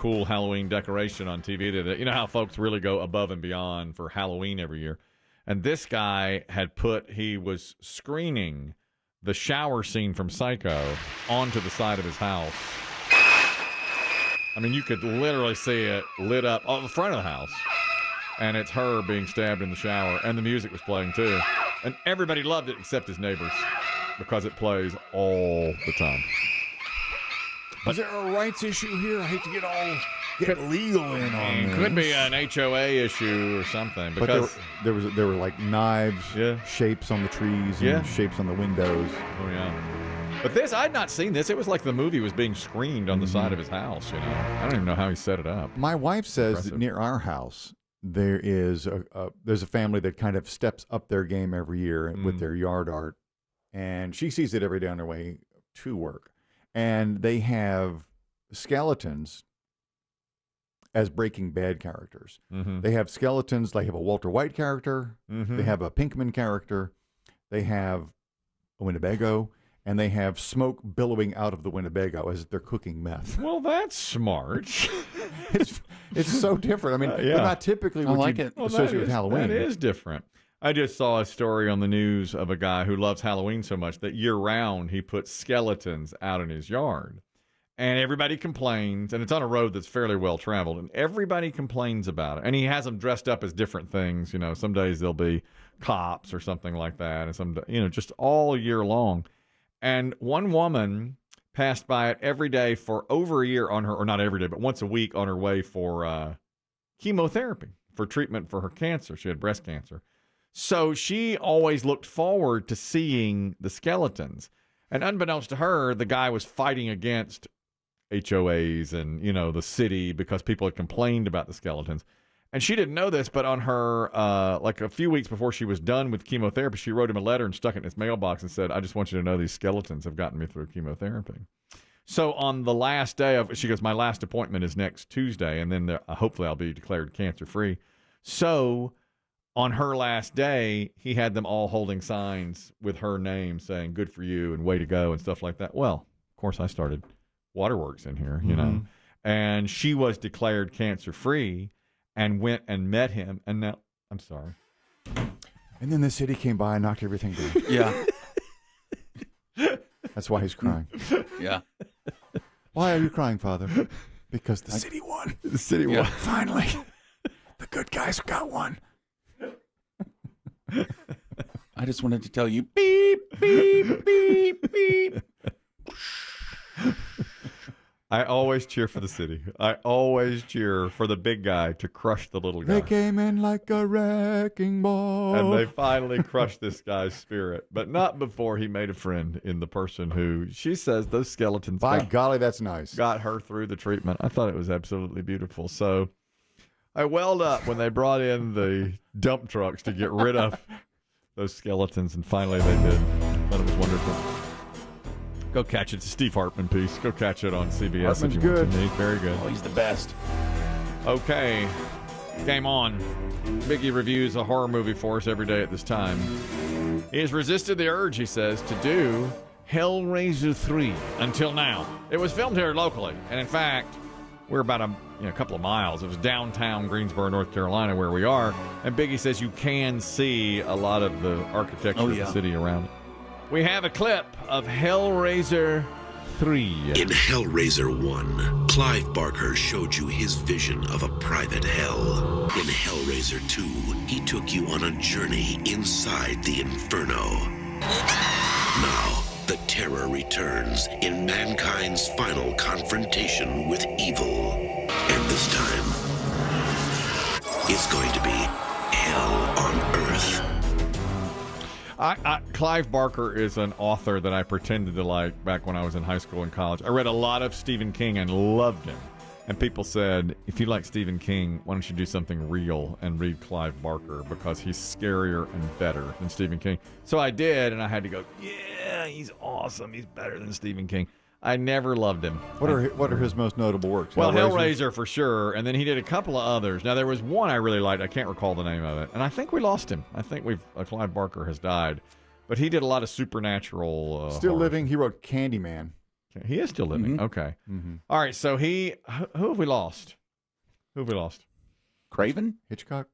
cool Halloween decoration on TV. You know how folks really go above and beyond for Halloween every year. And this guy he was screening the shower scene from Psycho onto the side of his house. I mean, you could literally see it lit up on the front of the house. And it's her being stabbed in the shower. And the music was playing, too. And everybody loved it except his neighbors because it plays all the time. Is there a rights issue here? I hate to get legal in on this. Could be an HOA issue or something. Because but there were like knives, shapes on the trees, and shapes on the windows. Oh, yeah. But this, I'd not seen this. It was like the movie was being screened on the side of his house, you know. I don't even know how he set it up. My wife says that near our house, there's a family that kind of steps up their game every year with their yard art. And she sees it every day on her way to work. And they have skeletons as Breaking Bad characters. Mm-hmm. They have skeletons. They have a Walter White character. Mm-hmm. They have a Pinkman character. They have a Winnebago. And they have smoke billowing out of the Winnebago as they're cooking meth. Well, that's smart. it's so different. I mean, they're not typically what you associate with Halloween. That is different. I just saw a story on the news of a guy who loves Halloween so much that year-round he puts skeletons out in his yard. And everybody complains, and it's on a road that's fairly well-traveled, and everybody complains about it. And he has them dressed up as different things. You know, some days they'll be cops or something like that, and some, just all year long. And one woman passed by it every day for over a year on her, or not every day, but once a week on her way for chemotherapy, for treatment for her cancer. She had breast cancer. So she always looked forward to seeing the skeletons. And unbeknownst to her, the guy was fighting against HOAs and, the city because people had complained about the skeletons. And she didn't know this, but on her, like a few weeks before she was done with chemotherapy, she wrote him a letter and stuck it in his mailbox and said, I just want you to know these skeletons have gotten me through chemotherapy. So on the last day she goes, my last appointment is next Tuesday, and then hopefully I'll be declared cancer-free. So on her last day, he had them all holding signs with her name saying, good for you and way to go and stuff like that. Well, of course, I started Waterworks in here, and she was declared cancer-free. And went and met him, and now, I'm sorry. And then the city came by and knocked everything down. Yeah. That's why he's crying. Yeah. Why are you crying, Father? Because the city won. The city won. Finally. The good guys got one. I just wanted to tell you, beep, beep, beep, beep. I always cheer for the city. I always cheer for the big guy to crush the little guy. They came in like a wrecking ball. And they finally crushed this guy's spirit. But not before he made a friend in the person who, she says, those skeletons golly, that's nice. Got her through the treatment. I thought it was absolutely beautiful. So I welled up when they brought in the dump trucks to get rid of those skeletons. And finally they did. I thought it was wonderful. Go catch it. It's a Steve Hartman piece. Go catch it on CBS. Hartman's good. Very good. Oh, he's the best. Okay. Game on. Biggie reviews a horror movie for us every day at this time. He has resisted the urge, he says, to do Hellraiser 3 until now. It was filmed here locally. And in fact, we're about a couple of miles. It was downtown Greensboro, North Carolina, where we are. And Biggie says you can see a lot of the architecture of the city around it. We have a clip of Hellraiser 3. In Hellraiser 1, Clive Barker showed you his vision of a private hell. In Hellraiser 2, he took you on a journey inside the Inferno. Now, the terror returns in mankind's final confrontation with evil. And this time, it's going to be hell on Earth. Clive Barker is an author that I pretended to like back when I was in high school and college. I read a lot of Stephen King and loved him. And people said, if you like Stephen King, why don't you do something real and read Clive Barker because he's scarier and better than Stephen King. So I did, and I had to go, yeah, he's awesome. He's better than Stephen King. I never loved him. What are his most notable works? Well, Hellraiser for sure, and then he did a couple of others. Now, there was one I really liked. I can't recall the name of it, and I think we lost him. I think Clive Barker has died, but he did a lot of supernatural. Still horror. living. He wrote Candyman. Okay, he is still living. Mhm. Okay. Mm-hmm. All right. So who have we lost? Who have we lost? Craven? Hitchcock.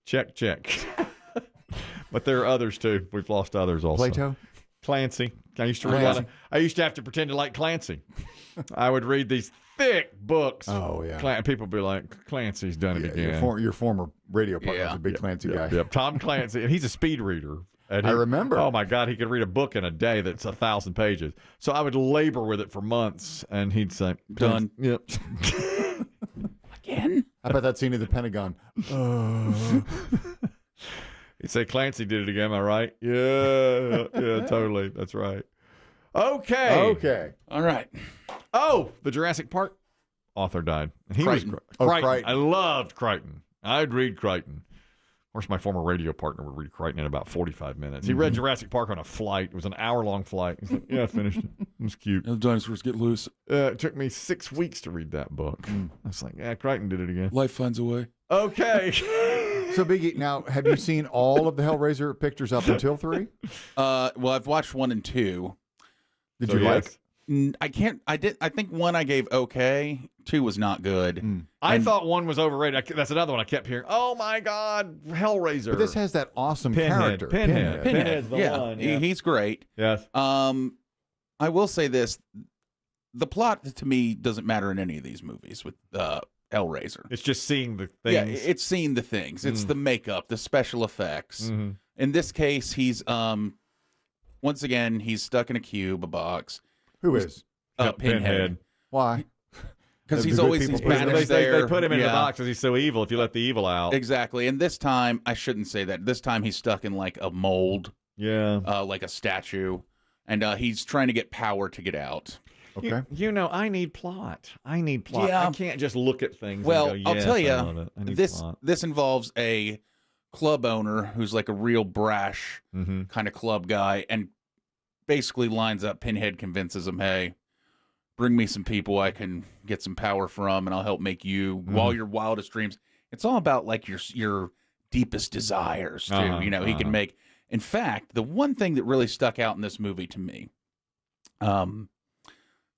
Check. But there are others too. We've lost others also. Plato. Clancy. I used to read. Clancy. I used to have to pretend to like Clancy. I would read these thick books. Oh, yeah. People would be like, Clancy's done it again. Your former radio partner was a big Clancy guy. Yep. Tom Clancy, and he's a speed reader. And I remember. Oh my God, he could read a book in a day that's 1,000 pages. So I would labor with it for months, and he'd say, Done. Yep. Again? How about that scene of the Pentagon? He'd say, Clancy did it again. Am I right? Yeah, totally. That's right. Okay. Okay. All right. Oh, the Jurassic Park author died. And he Crichton. was Oh, Crichton. Crichton. I loved Crichton. I'd read Crichton. Of course, my former radio partner would read Crichton in about 45 minutes. He read Jurassic Park on a flight. It was an hour-long flight. He's like, yeah, I finished it. It was cute. The dinosaurs get loose. It took me 6 weeks to read that book. I was like, yeah, Crichton did it again. Life finds a way. Okay. So, Biggie, now, have you seen all of the Hellraiser pictures up until 3? Well, I've watched 1 and 2. Did So, you yes. like? I think 1 I gave okay. 2 was not good. I thought 1 was overrated. That's another one I kept hearing. Oh, my God, Hellraiser. But this has that awesome Pinhead. character. Pinhead. Pinhead's the yeah. one, yeah. He's great. Yes. I will say this. The plot, to me, doesn't matter in any of these movies with Hellraiser. It's just seeing the things. Yeah, it's seeing the things. It's the makeup, the special effects. In this case, he's once again he's stuck in a cube, a box. Who is? Pinhead. Why? Because The he's good always people he's put him in. banished They there. put him in the Yeah. box because he's so evil. If you let the evil out, Exactly. And this time, I shouldn't say that. This time he's stuck in like a mold, yeah. like a statue, and he's trying to get power to get out. Okay. You know, I need plot. I Yeah. I can't just look at things. Well, and go, I'll yes, tell I you, love it. I need this plot. this involves a club owner who's like a real brash kind of club guy, and basically lines up Pinhead, convinces him, "Hey, bring me some people I can get some power from, and I'll help make you while your wildest dreams." It's all about like your deepest desires too. You know, he can make. In fact, the one thing that really stuck out in this movie to me,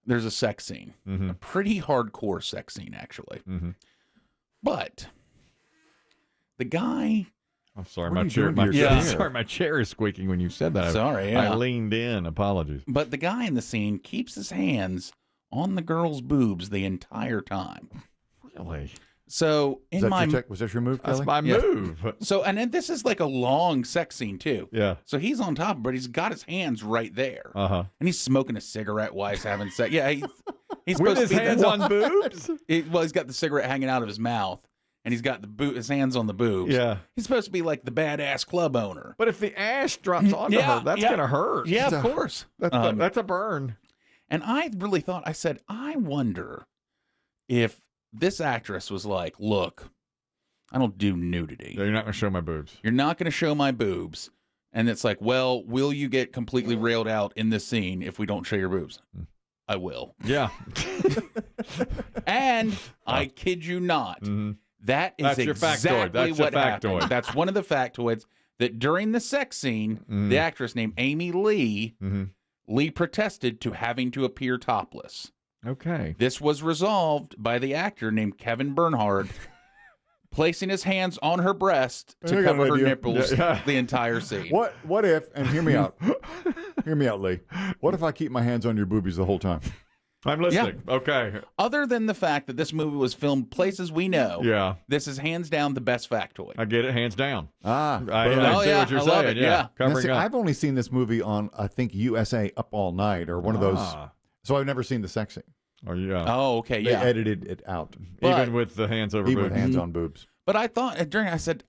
there's a sex scene, a pretty hardcore sex scene actually, but the guy. I'm sorry, What my are you chair. doing My, to your yeah. chair? Sorry, my chair is squeaking when you said that. Sorry, yeah. I leaned in. Apologies. But the guy in the scene keeps his hands on the girl's boobs the entire time. Really? So Was in that, my your was that your move, That's Kelly? my Yeah. move. so and then this is like a long sex scene too. Yeah. So he's on top, but he's got his hands right there, Uh-huh. and he's smoking a cigarette while he's having sex. Yeah, he's With supposed his to be hands on boobs? Well, he's got the cigarette hanging out of his mouth, and he's got his hands on the boobs. Yeah. He's supposed to be like the badass club owner. But if the ash drops onto Yeah, her, that's yeah. going to hurt. Yeah, of course. That's a burn. And I really thought, I said, I wonder if this actress was like, look, I don't do nudity. Yeah, you're not going to show my boobs. You're not going to show my boobs. And it's like, well, will you get completely railed out in this scene if we don't show your boobs? I will. Yeah. And I kid you not, that is That's your factoid. exactly That's your what happened. factoid. That's one of the factoids that during the sex scene, the actress named Amy Lee, Lee protested to having to appear topless. Okay. This was resolved by the actor named Kevin Bernhard placing his hands on her breast I to got cover an her idea. nipples Yeah. the entire scene. What if, and hear me out. Hear me out, Lee. What if I keep my hands on your boobies the whole time? I'm listening. Okay. Other than the fact that this movie was filmed places we know, Yeah. this is hands down the best factoid. I get it hands down. Ah. I boom. see Oh, yeah, what you're I love saying. it, yeah. Now, Covering see, up. I've only seen this movie on, I think, USA Up All Night or one of those. Ah. So I've never seen the sex scene. Oh, yeah. Oh, okay, They yeah. edited it out. Even with the hands over Even with boobs. hands on boobs. But I thought I said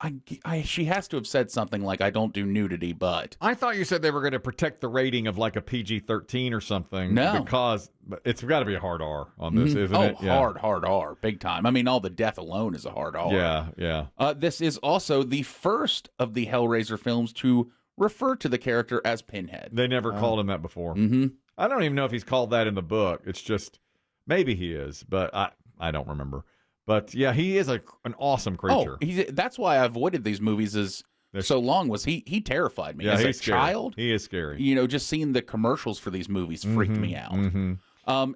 she has to have said something like, I don't do nudity, but I thought you said they were going to protect the rating of like a PG-13 or something. No. Because it's got to be a hard R on this, isn't it? Yeah. hard R, big time. I mean, all the death alone is a hard R. Yeah, yeah. This is also the first of the Hellraiser films to refer to the character as Pinhead. They never called him that before. Mm-hmm. I don't even know if he's called that in the book. It's just, maybe he is, but I don't remember. But yeah, he is an awesome creature. That's why I avoided these movies. Is so long was he terrified me as a child. He is scary. You know, just seeing the commercials for these movies freaked me out.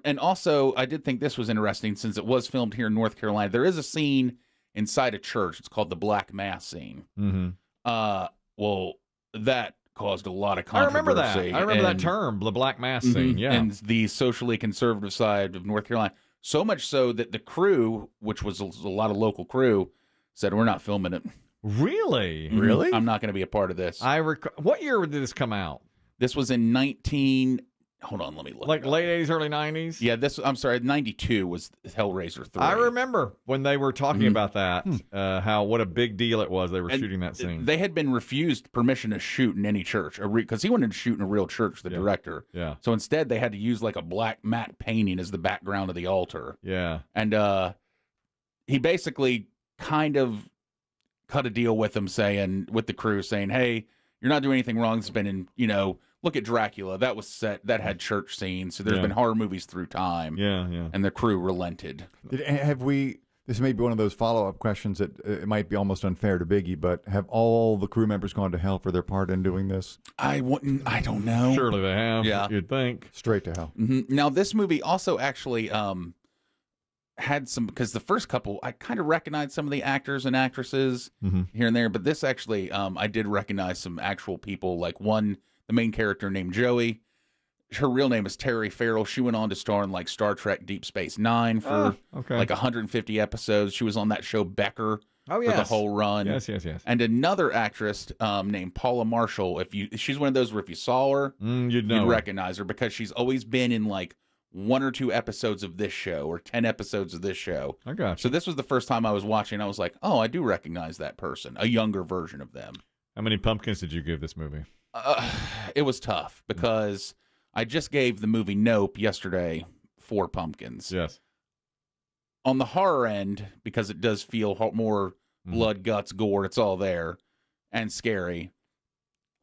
And also, I did think this was interesting since it was filmed here in North Carolina. There is a scene inside a church. It's called the Black Mass scene. Well, that caused a lot of controversy. I remember that term, the Black Mass scene. Yeah, and the socially conservative side of North Carolina. So much so that the crew, which was a lot of local crew, said, "We're not filming it." Really? Really? I'm not going to be a part of this. What year did this come out? This was in Hold on, let me look. Like late 80s, early 90s? Yeah, I'm sorry, 92 was Hellraiser 3. I remember when they were talking about that, what a big deal it was they were shooting that scene. They had been refused permission to shoot in any church, because he wanted to shoot in a real church, the director. Yeah. So instead, they had to use like a black matte painting as the background of the altar. Yeah. And he basically kind of cut a deal with them, with the crew, saying, hey, you're not doing anything wrong. It's been in, look at Dracula. That was set. That had church scenes. So there's been horror movies through time. Yeah, yeah. And the crew relented. This may be one of those follow-up questions that it might be almost unfair to Biggie, but have all the crew members gone to hell for their part in doing this? I don't know. Surely they have. Yeah. You'd think. Straight to hell. Now, this movie also actually had some, because the first couple, I kind of recognized some of the actors and actresses here and there, but this actually, I did recognize some actual people, like the main character named Joey. Her real name is Terry Farrell. She went on to star in like Star Trek Deep Space Nine for like 150 episodes. She was on that show Becker for the whole run. Yes. And another actress named Paula Marshall. She's one of those where if you saw her, you'd recognize her, because she's always been in like 1 or 2 episodes of this show or 10 episodes of this show. I got you. So this was the first time I was watching. I was like, oh, I do recognize that person, a younger version of them. How many pumpkins did you give this movie? It was tough because I just gave the movie Nope yesterday 4 pumpkins. Yes. On the horror end, because it does feel more blood, guts, gore, it's all there, and scary,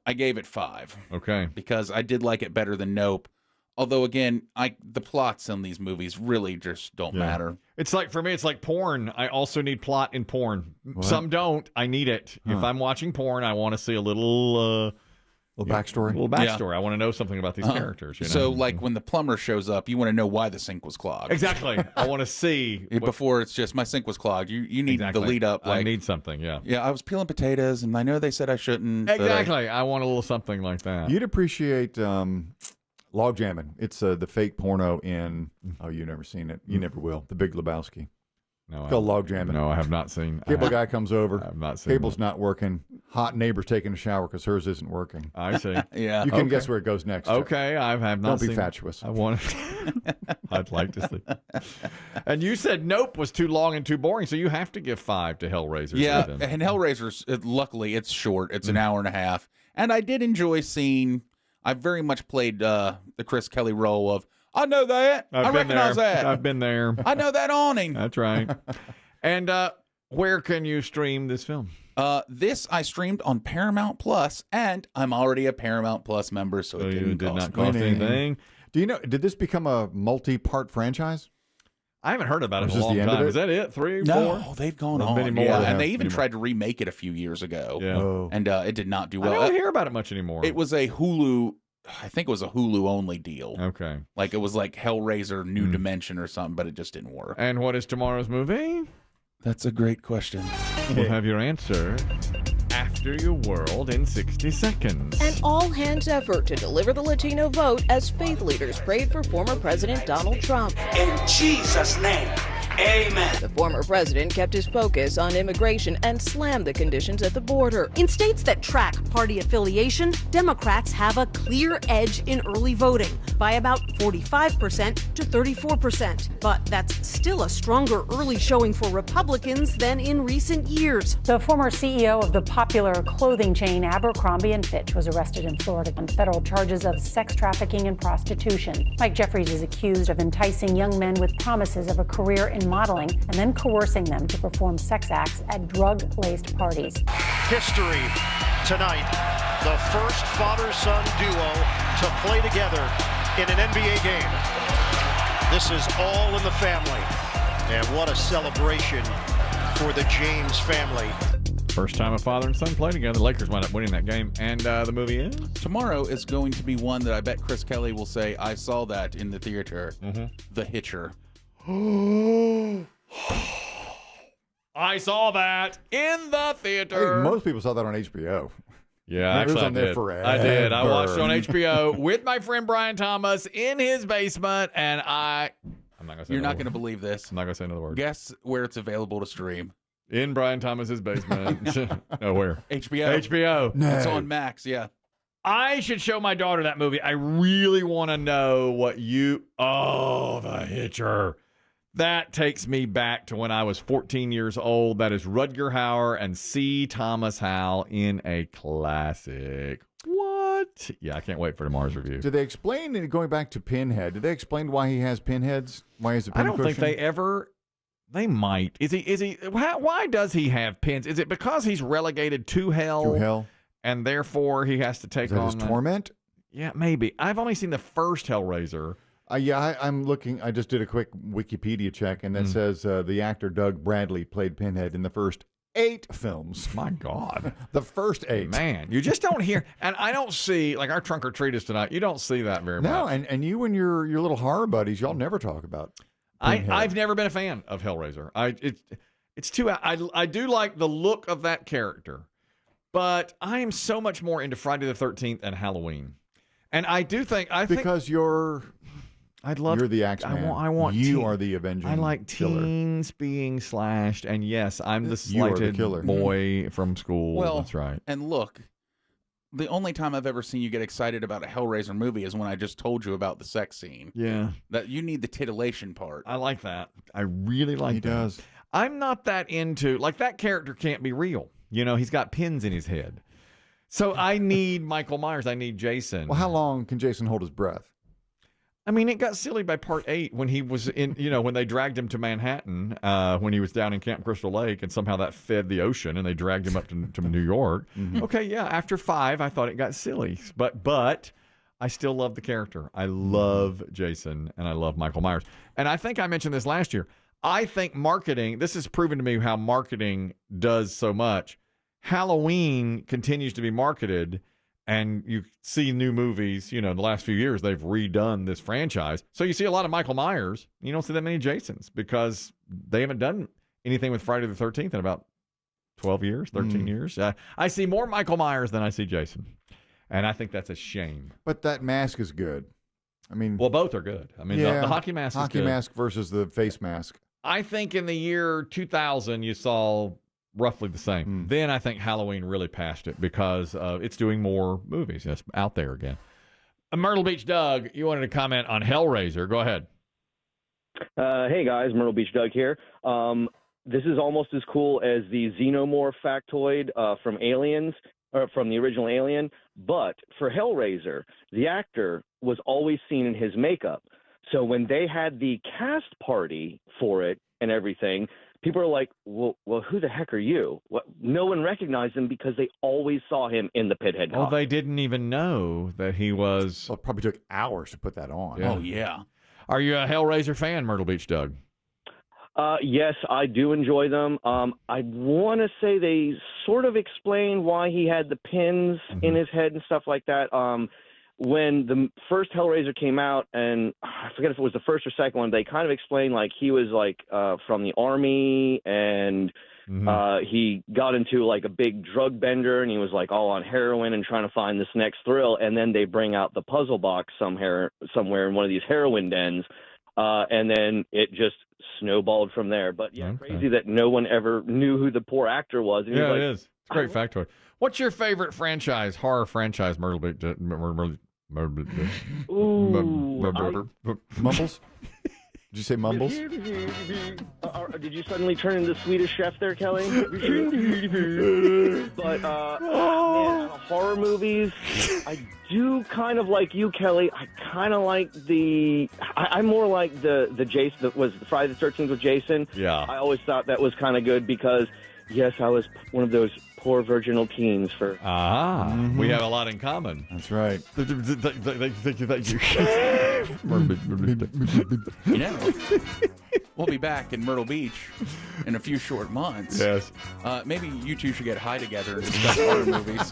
I gave it 5. Okay. Because I did like it better than Nope. Although, again, the plots in these movies really just don't matter. It's like, for me, it's like porn. I also need plot in porn. What? Some don't. I need it. If I'm watching porn, I want to see a little backstory. Yeah. I want to know something about these characters. So, like, when the plumber shows up, you want to know why the sink was clogged. Exactly. I want to see. Before it's just, my sink was clogged. You need the lead up. Like, I need something, yeah. Yeah, I was peeling potatoes, and I know they said I shouldn't. Exactly. I want a little something like that. You'd appreciate Log Jamming. It's the fake porno in, you've never seen it. You never will. The Big Lebowski. No, it's called Log Jamming. No, I have not seen. Cable guy comes over. I have not seen. Cable's not working. Hot neighbor's taking a shower because hers isn't working. I see. Yeah. You can guess where it goes next. Okay, I have not seen. Don't be fatuous. I want. I'd like to see. And you said Nope was too long and too boring, so you have to give 5 to Hellraiser. Yeah, and Hellraiser's, luckily, it's short. It's an hour and a half. And I did enjoy seeing... I very much played the Chris Kelly role of, I know that. I recognize that. I've been there. I know that awning. That's right. And where can you stream this film? This I streamed on Paramount Plus, and I'm already a Paramount Plus member, so it did not cost anything. Do you know, did this become a multi-part franchise? I haven't heard about it in a Is long the end time. of it? Is that it? 3, 4? No, they've gone on. Many more. Yeah, and they even tried to remake it a few years ago. Yeah. Oh. And it did not do well. I don't hear about it much anymore. It was a Hulu, I think it was a Hulu only deal. Okay. Like it was like Hellraiser New Dimension or something, but it just didn't work. And what is tomorrow's movie? That's a great question. We'll have your answer after your world in 60 seconds. An all-hands effort to deliver the Latino vote as faith leaders prayed for former President Donald Trump. In Jesus' name, amen. The former president kept his focus on immigration and slammed the conditions at the border. In states that track party affiliation, Democrats have a clear edge in early voting by about 45% to 34%. But that's still a stronger early showing for Republicans than in recent years. The former CEO of the popular clothing chain Abercrombie & Fitch was arrested in Florida on federal charges of sex trafficking and prostitution. Mike Jeffries is accused of enticing young men with promises of a career in modeling and then coercing them to perform sex acts at drug-laced parties. History tonight. The first father-son duo to play together in an NBA game. This is all in the family. And what a celebration for the James family. First time a father and son play together. The Lakers wind up winning that game. And the movie is? Tomorrow is going to be one that I bet Chris Kelly will say, I saw that in the theater. The Hitcher. I saw that in the theater. Hey, most people saw that on HBO. Yeah, It was actually, on there forever. I did. I watched it on HBO with my friend Brian Thomas in his basement, and I'm not going to say You're not another going to word. believe this. I'm not going to say another word. Guess where it's available to stream. In Brian Thomas's basement. No, where? HBO. HBO. It's on Max, yeah. I should show my daughter that movie. I really want to know what you... Oh, The Hitcher. That takes me back to when I was 14 years old. That is Rutger Hauer and C. Thomas Howell in a classic. What? Yeah, I can't wait for tomorrow's review. Did they explain, going back to Pinhead, did they explain why he has pinheads? Why is it I don't think they ever... They might. Is he? Why does he have pins? Is it because he's relegated to hell? To hell? And therefore he has to take Is that on his torment? Yeah, maybe. I've only seen the first Hellraiser. I'm looking. I just did a quick Wikipedia check, and that says the actor Doug Bradley played Pinhead in the first 8 films. My God. The first 8. Man, you just don't hear. And I don't see, like our trunk or treat is tonight, you don't see that very much. No, and you and your little horror buddies, y'all never talk about Pinhead. I've never been a fan of Hellraiser. It's too. I do like the look of that character, but I am so much more into Friday the 13th and Halloween. And I think because you're the Axeman. I want you are the avenging. I like killer. teens being slashed, and yes, I'm the You are the slighted killer. boy from school. Well, that's right. And look, the only time I've ever seen you get excited about a Hellraiser movie is when I just told you about the sex scene. Yeah, That you need the titillation part. I like that. I really like He that. does. I'm not that into, like, that character can't be real. You know, he's got pins in his head. So I need Michael Myers. I need Jason. Well, how long can Jason hold his breath? I mean, it got silly by part 8 when he was in, when they dragged him to Manhattan, when he was down in Camp Crystal Lake, and somehow that fed the ocean, and they dragged him up to New York. Okay, yeah, after 5, I thought it got silly. But I still love the character. I love Jason, and I love Michael Myers. And I think I mentioned this last year. I think marketing, this has proven to me how marketing does so much. Halloween continues to be marketed, and you see new movies, the last few years, they've redone this franchise. So you see a lot of Michael Myers. You don't see that many Jasons because they haven't done anything with Friday the 13th in about 12 years, 13 years. I see more Michael Myers than I see Jason. And I think that's a shame. But that mask is good. I mean, Well, both are good. I mean, the hockey mask is hockey good. mask versus the face mask. I think in the year 2000, you saw roughly the same. Then I think Halloween really passed it because it's doing more movies. It's out there again. Myrtle Beach Doug, you wanted to comment on Hellraiser. Go ahead. Hey, guys. Myrtle Beach Doug here. This is almost as cool as the Xenomorph factoid from Aliens, or from the original Alien. But for Hellraiser, the actor was always seen in his makeup. So when they had the cast party for it and everything, people are like, well, who the heck are you? No one recognized him because they always saw him in the Pithead Well, costume. they didn't even know that he was. Well, it probably took hours to put that on. Yeah. Oh, yeah. Are you a Hellraiser fan, Myrtle Beach Doug? Yes, I do enjoy them. I want to say they sort of explain why he had the pins in his head and stuff like that. When the first Hellraiser came out, and I forget if it was the first or second one, they kind of explained like he was like from the army, and he got into like a big drug bender, and he was like all on heroin and trying to find this next thrill. And then they bring out the puzzle box somewhere in one of these heroin dens, and then it just snowballed from there. But yeah, crazy that no one ever knew who the poor actor was. And Yeah, like, it is. It's a great factoid. What's your favorite horror franchise, Myrtle Beach? Mumbles? Did you say mumbles? Did you suddenly turn into the Swedish Chef there, Kelly? But man, horror movies, I do kind of like you, Kelly. I kind of like I'm more like the Jason that was Friday the 13th with Jason. Yeah. I always thought that was kind of good because, yes, I was one of those poor virginal teens for. We have a lot in common. That's right. Thank you. we'll be back in Myrtle Beach in a few short months. Yes. Maybe you two should get high together and discuss horror movies.